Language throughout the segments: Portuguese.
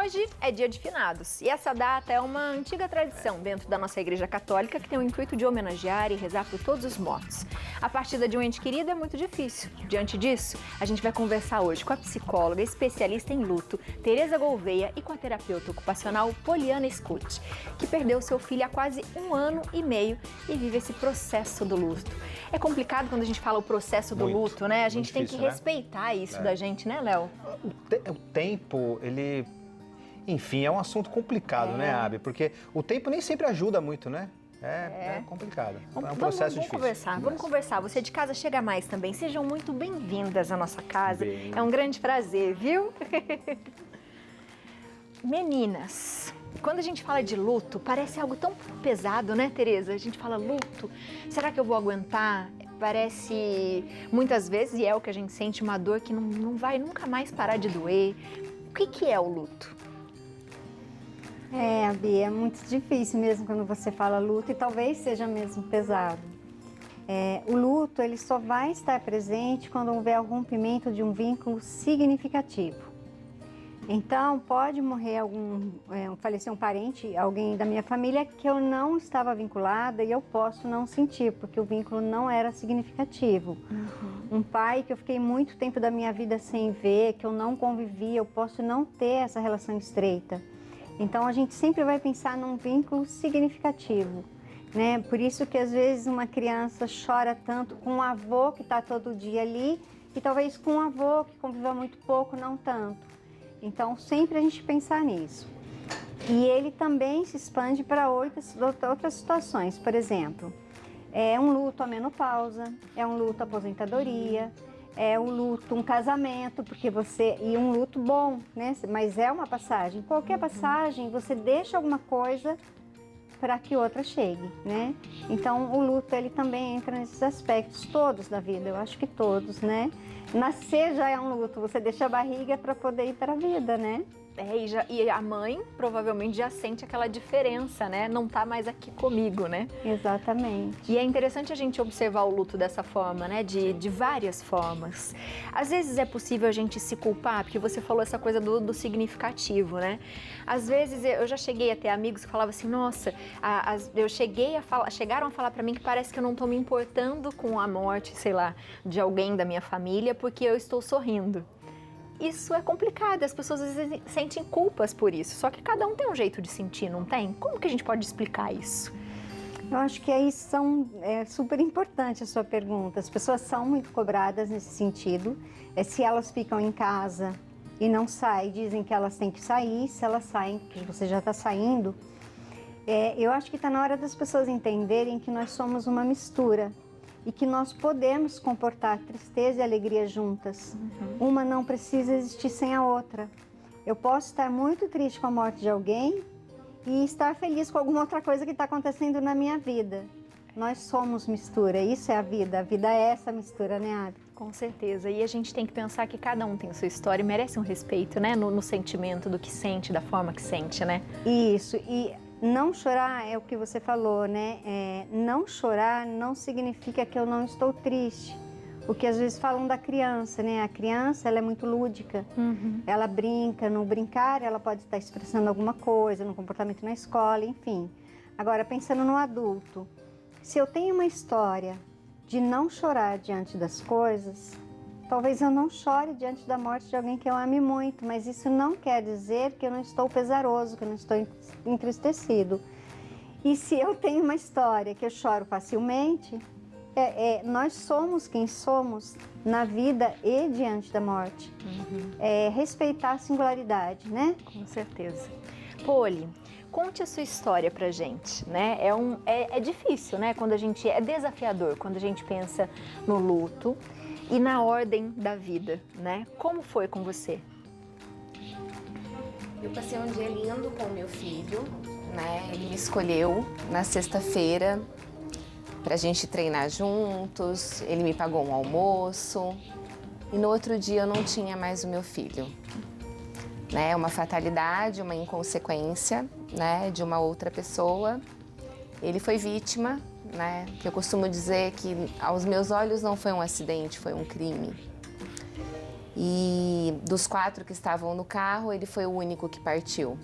Hoje é dia de finados e essa data é uma antiga tradição dentro da nossa Igreja Católica que tem o intuito de homenagear e rezar por todos os mortos. A partida de um ente querido é muito difícil. Diante disso, a gente vai conversar hoje com a psicóloga especialista em luto, Tereza Gouveia, e com a terapeuta ocupacional Poliana Scutti, que perdeu seu filho há quase 1 ano e meio e vive esse processo do luto. É complicado quando a gente fala o processo do luto, né? A gente tem que respeitar isso da gente, né, Léo? O tempo, ele... Enfim, é um assunto complicado, né, Abi? Porque o tempo nem sempre ajuda muito, né? É complicado. É um processo difícil. Vamos conversar. Você de casa chega mais também. Sejam muito bem-vindas à nossa casa. É um grande prazer, viu? Meninas, quando a gente fala de luto, parece algo tão pesado, né, Tereza? A gente fala luto, será que eu vou aguentar? Parece, muitas vezes, e é o que a gente sente, uma dor que não vai nunca mais parar de doer. O que é o luto? Abi, é muito difícil mesmo quando você fala luto e talvez seja mesmo pesado. O luto, ele só vai estar presente quando houver o rompimento de um vínculo significativo. Então, pode morrer falecer um parente, alguém da minha família que eu não estava vinculada e eu posso não sentir, porque o vínculo não era significativo. Um pai que eu fiquei muito tempo da minha vida sem ver, que eu não convivi, eu posso não ter essa relação estreita. Então, a gente sempre vai pensar num vínculo significativo, né? Por isso que, às vezes, uma criança chora tanto com um avô que está todo dia ali e talvez com um avô que conviva muito pouco, não tanto. Então, sempre a gente pensar nisso. E ele também se expande para outras situações. Por exemplo, é um luto à menopausa, é um luto à aposentadoria, é um luto, um casamento, e um luto bom, né? Mas é uma passagem. Qualquer passagem, você deixa alguma coisa para que outra chegue, né? Então, o luto, ele também entra nesses aspectos todos da vida, eu acho que todos, né? Nascer já é um luto, você deixa a barriga para poder ir para a vida, né? E a mãe provavelmente já sente aquela diferença, né? Não tá mais aqui comigo, né? Exatamente. E é interessante a gente observar o luto dessa forma, né? De várias formas. Às vezes é possível a gente se culpar, porque você falou essa coisa do significativo, né? Às vezes eu já cheguei a ter amigos que falavam assim, nossa, chegaram a falar pra mim que parece que eu não tô me importando com a morte, sei lá, de alguém da minha família, porque eu estou sorrindo. Isso é complicado, as pessoas às vezes sentem culpas por isso, só que cada um tem um jeito de sentir, não tem? Como que a gente pode explicar isso? Eu acho que é super importante a sua pergunta. As pessoas são muito cobradas nesse sentido. Se elas ficam em casa e não saem, dizem que elas têm que sair. Se elas saem, que você já está saindo. Eu acho que está na hora das pessoas entenderem que nós somos uma mistura e que nós podemos comportar tristeza e alegria juntas. Uma não precisa existir sem a outra. Eu posso estar muito triste com a morte de alguém e estar feliz com alguma outra coisa que está acontecendo na minha vida. Nós somos mistura, isso é a vida é essa mistura, né, Abi? Com certeza, e a gente tem que pensar que cada um tem a sua história e merece um respeito, né, no sentimento do que sente, da forma que sente, né? Isso, e não chorar é o que você falou, né? Não chorar não significa que eu não estou triste. O que às vezes falam da criança, né? A criança, ela é muito lúdica. Ela brinca, no brincar ela pode estar expressando alguma coisa, no comportamento na escola, enfim. Agora, pensando no adulto, se eu tenho uma história de não chorar diante das coisas, talvez eu não chore diante da morte de alguém que eu ame muito, mas isso não quer dizer que eu não estou pesaroso, que eu não estou entristecido. E se eu tenho uma história que eu choro facilmente, nós somos quem somos na vida e diante da morte. Respeitar a singularidade, né? Com certeza. Poli, conte a sua história pra gente, né? É difícil, né? É desafiador quando a gente pensa no luto e na ordem da vida, né? Como foi com você? Eu passei um dia lindo com o meu filho, né? Ele me escolheu na sexta-feira pra gente treinar juntos, ele me pagou um almoço e no outro dia eu não tinha mais o meu filho. Né? Uma fatalidade, uma inconsequência, né, de uma outra pessoa. Ele foi vítima, né? Que eu costumo dizer que aos meus olhos não foi um acidente, foi um crime. E dos 4 que estavam no carro, ele foi o único que partiu.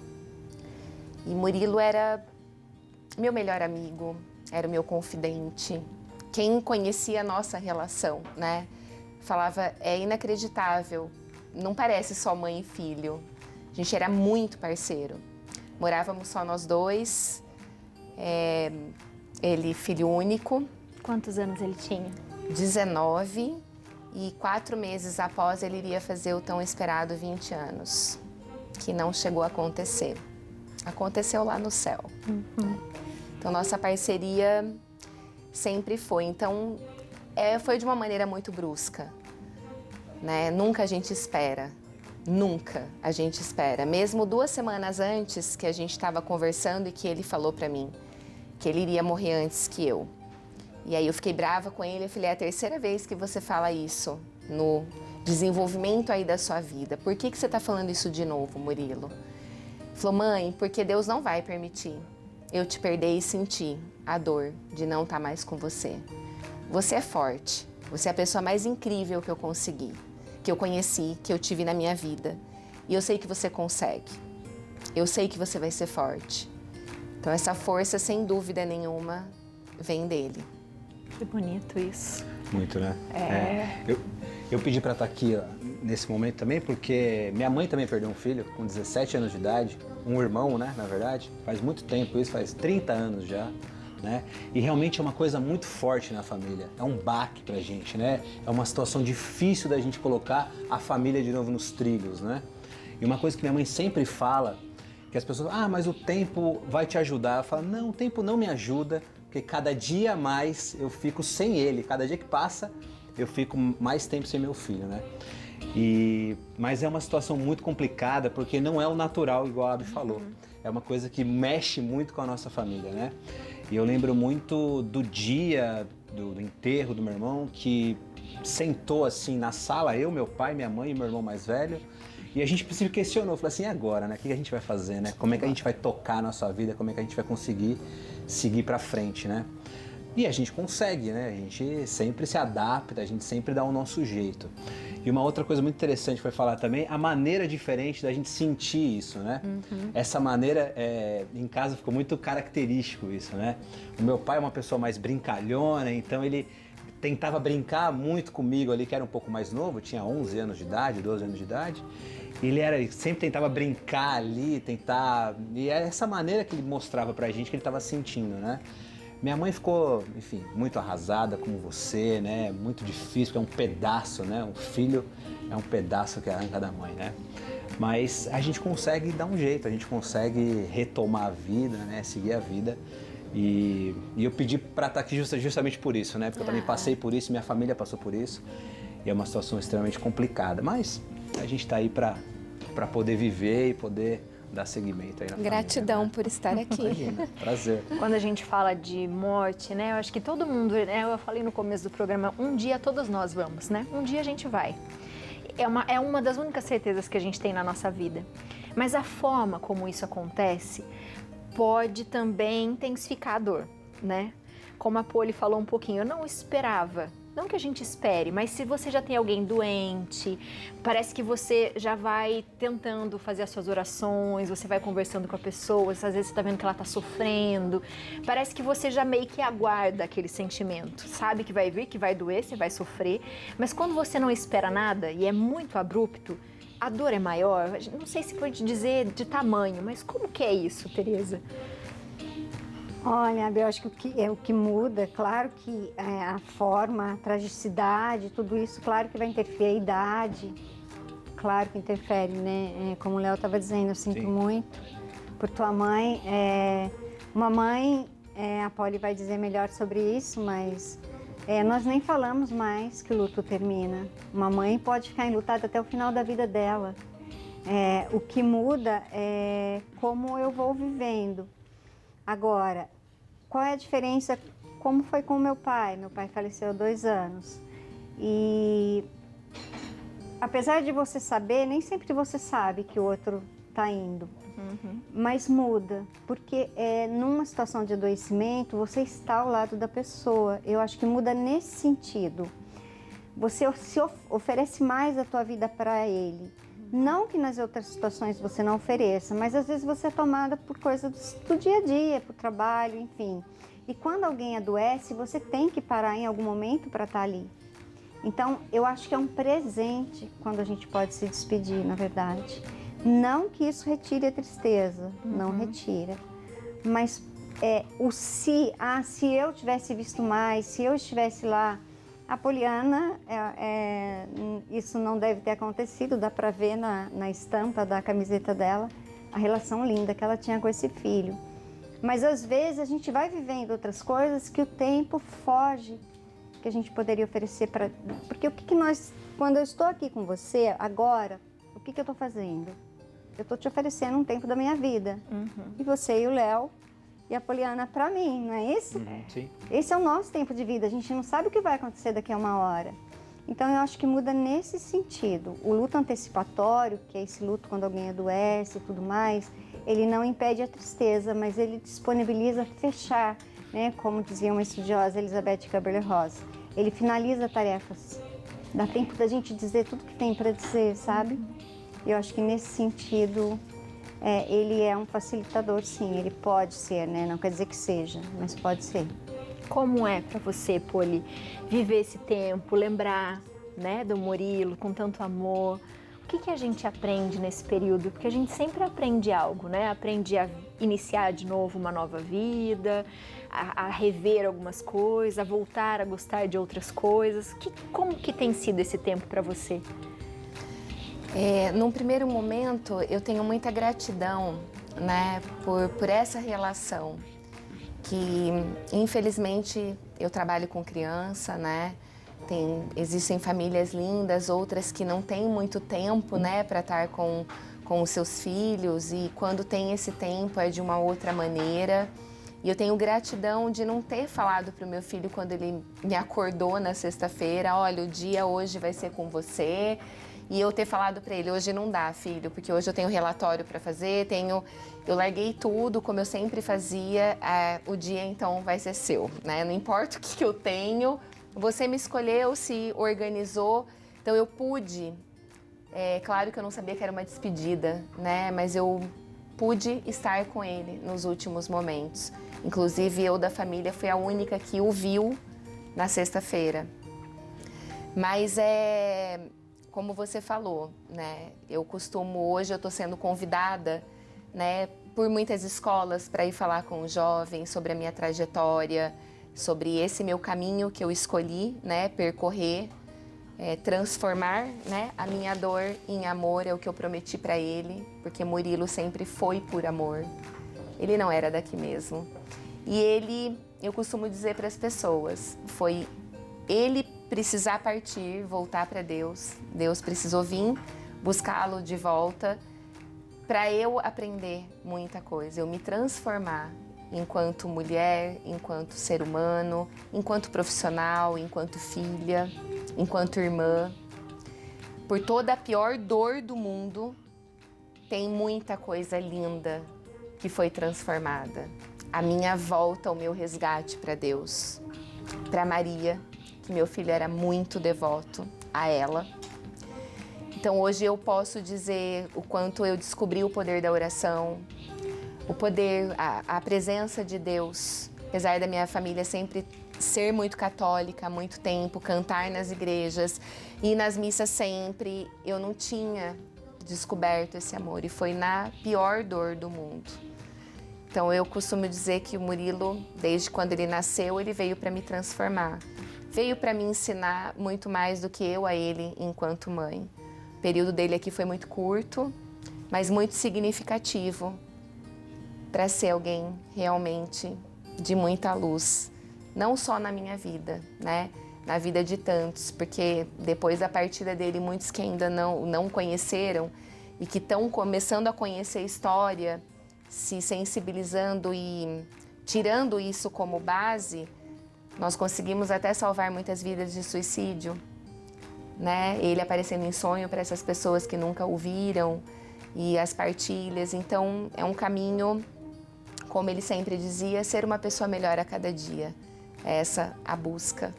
E Murilo era meu melhor amigo, era o meu confidente. Quem conhecia a nossa relação, né? Falava, é inacreditável, não parece só mãe e filho. A gente era muito parceiro. Morávamos só nós dois, ele filho único. Quantos anos ele tinha? 19, e 4 meses após ele iria fazer o tão esperado 20 anos, que não chegou a acontecer. Aconteceu lá no céu. Então, nossa parceria sempre foi. Então, foi de uma maneira muito brusca, né? Nunca a gente espera. Nunca a gente espera. Mesmo 2 semanas antes que a gente estava conversando e que ele falou para mim que ele iria morrer antes que eu. E aí eu fiquei brava com ele, eu falei, é a 3ª vez que você fala isso no desenvolvimento aí da sua vida. Por que você está falando isso de novo, Murilo? Ele falou, mãe, porque Deus não vai permitir eu te perder e sentir a dor de não estar mais com você. Você é forte, você é a pessoa mais incrível que eu consegui, que eu conheci, que eu tive na minha vida. E eu sei que você consegue. Eu sei que você vai ser forte. Então essa força, sem dúvida nenhuma, vem dele. Que bonito isso. Muito, né? Eu pedi para estar aqui ó, nesse momento também, porque minha mãe também perdeu um filho com 17 anos de idade, um irmão, né, na verdade. Faz muito tempo isso, faz 30 anos já, né? E realmente é uma coisa muito forte na família. É um baque pra gente, né? É uma situação difícil da gente colocar a família de novo nos trilhos, né? E uma coisa que minha mãe sempre fala, que as pessoas, mas o tempo vai te ajudar. Eu falo, não, o tempo não me ajuda, porque cada dia mais eu fico sem ele. Cada dia que passa, eu fico mais tempo sem meu filho, né? Mas é uma situação muito complicada, porque não é o natural, igual a Abby falou. É uma coisa que mexe muito com a nossa família, né? E eu lembro muito do dia do enterro do meu irmão, que sentou assim na sala, eu, meu pai, minha mãe e meu irmão mais velho, e a gente se questionou, falou assim, e agora, né? O que a gente vai fazer, né? Como é que a gente vai tocar a nossa vida? Como é que a gente vai conseguir seguir pra frente, né? E a gente consegue, né? A gente sempre se adapta, a gente sempre dá o nosso jeito. E uma outra coisa muito interessante foi falar também, a maneira diferente da gente sentir isso, né? Essa maneira, em casa ficou muito característico isso, né? O meu pai é uma pessoa mais brincalhona, então ele tentava brincar muito comigo ali, que era um pouco mais novo, tinha 11 anos de idade, 12 anos de idade. Ele sempre tentava brincar ali, E é essa maneira que ele mostrava pra gente que ele estava sentindo, né? Minha mãe ficou, enfim, muito arrasada como você, né? Muito difícil, porque é um pedaço, né? Um filho é um pedaço que arranca da mãe, né? Mas a gente consegue dar um jeito, a gente consegue retomar a vida, né? Seguir a vida. E eu pedi para estar aqui justamente por isso, né? Porque eu também passei por isso, minha família passou por isso. E é uma situação extremamente complicada. Mas a gente está aí para poder viver e poder dar seguimento aí na Gratidão família, né? por estar aqui. Imagina, prazer. Quando a gente fala de morte, né? Eu acho que todo mundo, né? Eu falei no começo do programa, um dia todos nós vamos, né? Um dia a gente vai. É uma das únicas certezas que a gente tem na nossa vida. Mas a forma como isso acontece pode também intensificar a dor, né? Como a Poli falou um pouquinho, eu não esperava. Não que a gente espere, mas se você já tem alguém doente, parece que você já vai tentando fazer as suas orações, você vai conversando com a pessoa, às vezes você tá vendo que ela tá sofrendo, parece que você já meio que aguarda aquele sentimento, sabe que vai vir, que vai doer, você vai sofrer, mas quando você não espera nada e é muito abrupto, a dor é maior. Não sei se pode dizer de tamanho, mas como que é isso, Tereza? Olha, eu acho que o que muda, claro que a forma, a tragicidade, tudo isso, claro que vai interferir, a idade, claro que interfere, né? Como o Léo estava dizendo, eu sinto muito por tua mãe. Uma mãe, a Poli vai dizer melhor sobre isso, mas nós nem falamos mais que o luto termina. Uma mãe pode ficar enlutada até o final da vida dela. O que muda é como eu vou vivendo. Agora, qual é a diferença? Como foi com o meu pai? Meu pai faleceu há 2 anos. E apesar de você saber, nem sempre você sabe que o outro está indo. Mas muda, porque numa situação de adoecimento, você está ao lado da pessoa. Eu acho que muda nesse sentido. você se oferece mais a tua vida para ele. Não que nas outras situações você não ofereça, mas às vezes você é tomada por coisas do dia a dia, por trabalho, enfim. E quando alguém adoece, você tem que parar em algum momento para estar ali. Então, eu acho que é um presente quando a gente pode se despedir, na verdade. Não que isso retire a tristeza, não retira. Mas se eu tivesse visto mais, se eu estivesse lá, a Poliana, isso não deve ter acontecido, dá para ver na estampa da camiseta dela, a relação linda que ela tinha com esse filho. Mas às vezes a gente vai vivendo outras coisas que o tempo foge, que a gente poderia oferecer para... Porque o que nós... Quando eu estou aqui com você, agora, o que eu estou fazendo? Eu estou te oferecendo um tempo da minha vida. E você e o Léo e a Poliana para mim, não é isso? Sim. Esse é o nosso tempo de vida. A gente não sabe o que vai acontecer daqui a uma hora. Então, eu acho que muda nesse sentido. O luto antecipatório, que é esse luto quando alguém adoece e tudo mais, ele não impede a tristeza, mas ele disponibiliza fechar, né? Como dizia uma estudiosa, Elizabeth Kubler-Ross. Ele finaliza tarefas. Dá tempo da gente dizer tudo que tem para dizer, sabe? Eu acho que nesse sentido, ele é um facilitador, sim. Ele pode ser, né? Não quer dizer que seja, mas pode ser. Como é para você, Poli, viver esse tempo, lembrar, né, do Murilo com tanto amor? O que a gente aprende nesse período? Porque a gente sempre aprende algo, né? Aprende a iniciar de novo uma nova vida, a rever algumas coisas, a voltar a gostar de outras coisas. Como que tem sido esse tempo para você? Num primeiro momento, eu tenho muita gratidão, né, por essa relação. Que infelizmente eu trabalho com criança, né? Existem famílias lindas, outras que não têm muito tempo, né, para estar com os seus filhos, e quando tem esse tempo é de uma outra maneira. E eu tenho gratidão de não ter falado para o meu filho quando ele me acordou na sexta-feira: olha, o dia hoje vai ser com você. E eu ter falado para ele: hoje não dá, filho, porque hoje eu tenho relatório para fazer, eu larguei tudo, como eu sempre fazia, o dia então vai ser seu, né? Não importa o que eu tenho, você me escolheu, se organizou, então eu pude. Claro que eu não sabia que era uma despedida, né? Mas eu pude estar com ele nos últimos momentos. Inclusive, eu da família fui a única que o viu na sexta-feira. Mas como você falou, né? Hoje eu estou sendo convidada, né, por muitas escolas para ir falar com os jovens sobre a minha trajetória, sobre esse meu caminho que eu escolhi, né, percorrer, transformar, né, a minha dor em amor, é o que eu prometi para ele, porque Murilo sempre foi por amor. Ele não era daqui mesmo. E eu costumo dizer para as pessoas, foi ele precisar partir, voltar para Deus. Deus precisou vir buscá-lo de volta para eu aprender muita coisa, eu me transformar enquanto mulher, enquanto ser humano, enquanto profissional, enquanto filha, enquanto irmã. Por toda a pior dor do mundo, tem muita coisa linda que foi transformada. A minha volta, o meu resgate para Deus, para Maria, que meu filho era muito devoto a ela. Então hoje eu posso dizer o quanto eu descobri o poder da oração, o poder, a presença de Deus. Apesar da minha família sempre ser muito católica há muito tempo, cantar nas igrejas, ir nas missas sempre, eu não tinha descoberto esse amor, e foi na pior dor do mundo. Então eu costumo dizer que o Murilo, desde quando ele nasceu, ele veio para me transformar. Veio para me ensinar muito mais do que eu a ele enquanto mãe. O período dele aqui foi muito curto, mas muito significativo para ser alguém realmente de muita luz. Não só na minha vida, né? Na vida de tantos, porque depois da partida dele, muitos que ainda não conheceram e que estão começando a conhecer a história, se sensibilizando e tirando isso como base, nós conseguimos até salvar muitas vidas de suicídio, né? Ele aparecendo em sonho para essas pessoas que nunca o viram, e as partilhas. Então, é um caminho, como ele sempre dizia, ser uma pessoa melhor a cada dia. É essa a busca.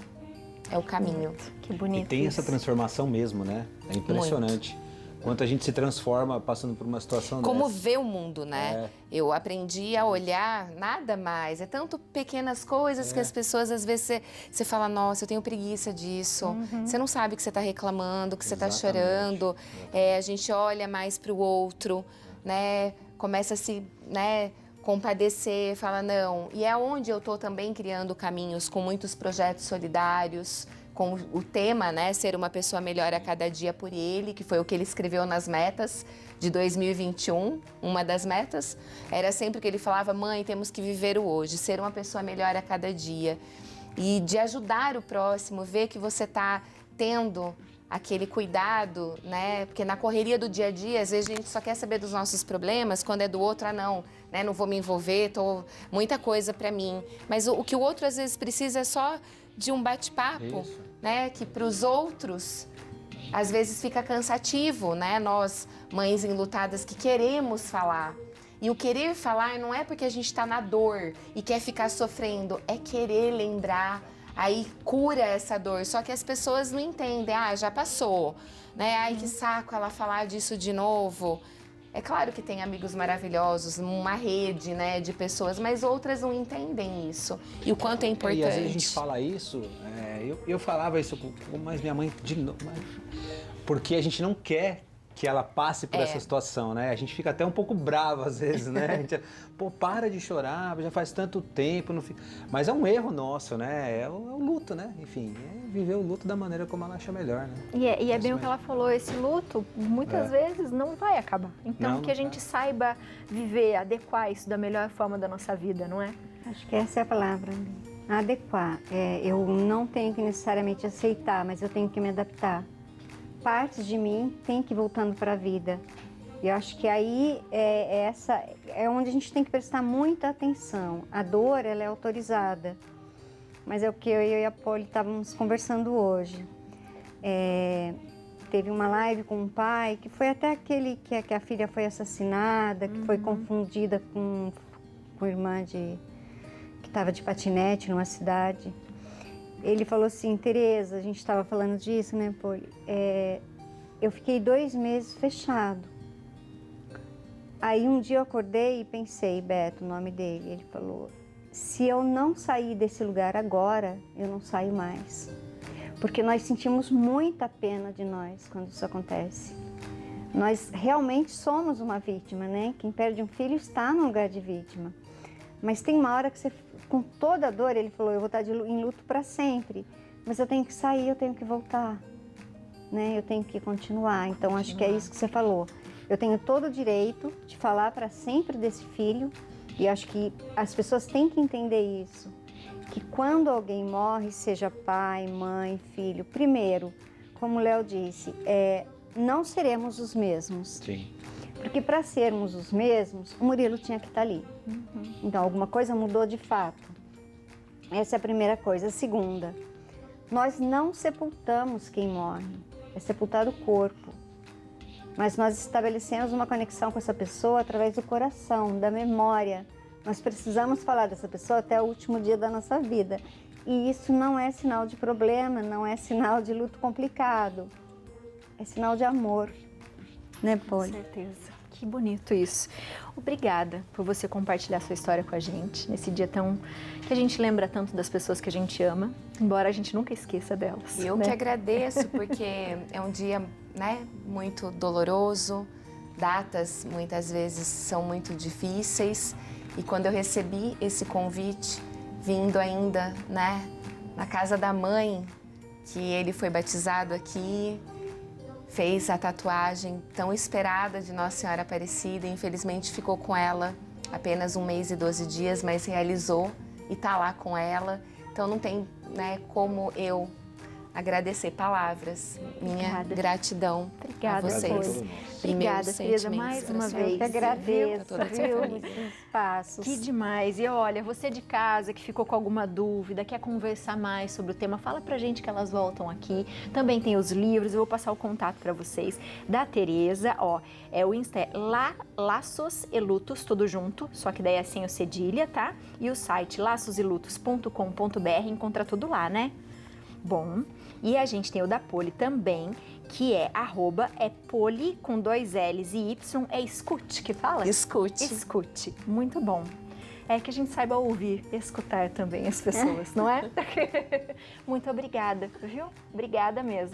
é o caminho. Que bonito. E tem essa transformação mesmo, né? É impressionante. Quanto a gente se transforma passando por uma situação Como dessa. vê o mundo, né? Eu aprendi a olhar nada mais. É tanto pequenas coisas que as pessoas, às vezes, você fala, nossa, eu tenho preguiça disso. Você não sabe que você está reclamando, que você está chorando. A gente olha mais para o outro, né? Começa a se, né, compadecer, fala, não. E é onde eu estou também criando caminhos com muitos projetos solidários, com o tema, né, ser uma pessoa melhor a cada dia por ele, que foi o que ele escreveu nas metas de 2021. Uma das metas era sempre que ele falava, mãe, temos que viver o hoje, ser uma pessoa melhor a cada dia. E de ajudar o próximo, ver que você está tendo aquele cuidado, né? Porque na correria do dia a dia, às vezes a gente só quer saber dos nossos problemas, quando é do outro, não, né? Não vou me envolver, muita coisa para mim. Mas o que o outro às vezes precisa é só de um bate-papo, né? Que para os outros às vezes fica cansativo, né? Nós, mães enlutadas, que queremos falar. E o querer falar não é porque a gente está na dor e quer ficar sofrendo, é querer lembrar. Aí cura essa dor, só que as pessoas não entendem, já passou, né? Ai, que saco ela falar disso de novo. É claro que tem amigos maravilhosos, uma rede, né, de pessoas, mas outras não entendem isso. E o quanto é importante. E às vezes a gente fala isso, eu falava isso, mas minha mãe de novo, porque a gente não quer que ela passe por essa situação, né? A gente fica até um pouco bravo às vezes, né? A gente, pô, para de chorar, já faz tanto tempo. Não fica... Mas é um erro nosso, né? É o luto, né? Enfim, é viver o luto da maneira como ela acha melhor, né? E é bem o que ela falou, esse luto muitas vezes não vai acabar. Então, não, que a gente saiba viver, adequar isso da melhor forma da nossa vida, não é? Acho que essa é a palavra, adequar. Eu não tenho que necessariamente aceitar, mas eu tenho que me adaptar. Partes de mim têm que ir voltando para a vida. E eu acho que aí é onde a gente tem que prestar muita atenção. A dor, ela é autorizada. Mas é o que eu e a Poli estávamos conversando hoje. Teve uma live com um pai, que foi até aquele que a filha foi assassinada, que foi confundida com irmã que estava de patinete numa cidade. Ele falou assim, Tereza, a gente estava falando disso, né, Poli? Eu fiquei 2 meses fechado. Aí um dia eu acordei e pensei, Beto, o nome dele, ele falou, se eu não sair desse lugar agora, eu não saio mais. Porque nós sentimos muita pena de nós quando isso acontece. Nós realmente somos uma vítima, né? Quem perde um filho está no lugar de vítima. Mas tem uma hora que você, com toda a dor, ele falou, eu vou estar em luto para sempre. Mas eu tenho que sair, eu tenho que voltar, né? Eu tenho que continuar. Então, acho que é isso que você falou. Eu tenho todo o direito de falar para sempre desse filho. E acho que as pessoas têm que entender isso. Que quando alguém morre, seja pai, mãe, filho, primeiro, como o Léo disse, não seremos os mesmos. Sim. Porque para sermos os mesmos, o Murilo tinha que estar ali. Então, alguma coisa mudou de fato. Essa é a primeira coisa. A segunda, nós não sepultamos quem morre, é sepultar o corpo. Mas nós estabelecemos uma conexão com essa pessoa através do coração, da memória. Nós precisamos falar dessa pessoa até o último dia da nossa vida. E isso não é sinal de problema, não é sinal de luto complicado. É sinal de amor. Né, Poli? Com certeza. Que bonito isso. Obrigada por você compartilhar sua história com a gente nesse dia tão que a gente lembra tanto das pessoas que a gente ama, embora a gente nunca esqueça delas. E eu que agradeço, porque é um dia, né, muito doloroso, datas muitas vezes são muito difíceis, e quando eu recebi esse convite, vindo ainda, né, na casa da mãe, que ele foi batizado aqui, fez a tatuagem tão esperada de Nossa Senhora Aparecida, infelizmente ficou com ela apenas 1 mês e 12 dias, mas realizou e está lá com ela. Então não tem, né, como eu agradecer palavras. Minha gratidão Obrigada, a vocês. Obrigada, Tereza, mais uma vez. Eu que agradeço, toda essa viu, família. esses passos. Que demais. E olha, você de casa que ficou com alguma dúvida, quer conversar mais sobre o tema, fala pra gente que elas voltam aqui. Também tem os livros, eu vou passar o contato pra vocês da Tereza, o Insta é Laços e Lutos, tudo junto, só que daí é sem o cedilha, tá? E o site laçoselutos.com.br, encontra tudo lá, né? Bom, e a gente tem o da Poli também, que é @poli com 2 L's e Y, é escute que fala? Escute. Escute, muito bom. É que a gente saiba ouvir, escutar também as pessoas, não é? Muito obrigada, viu? Obrigada mesmo.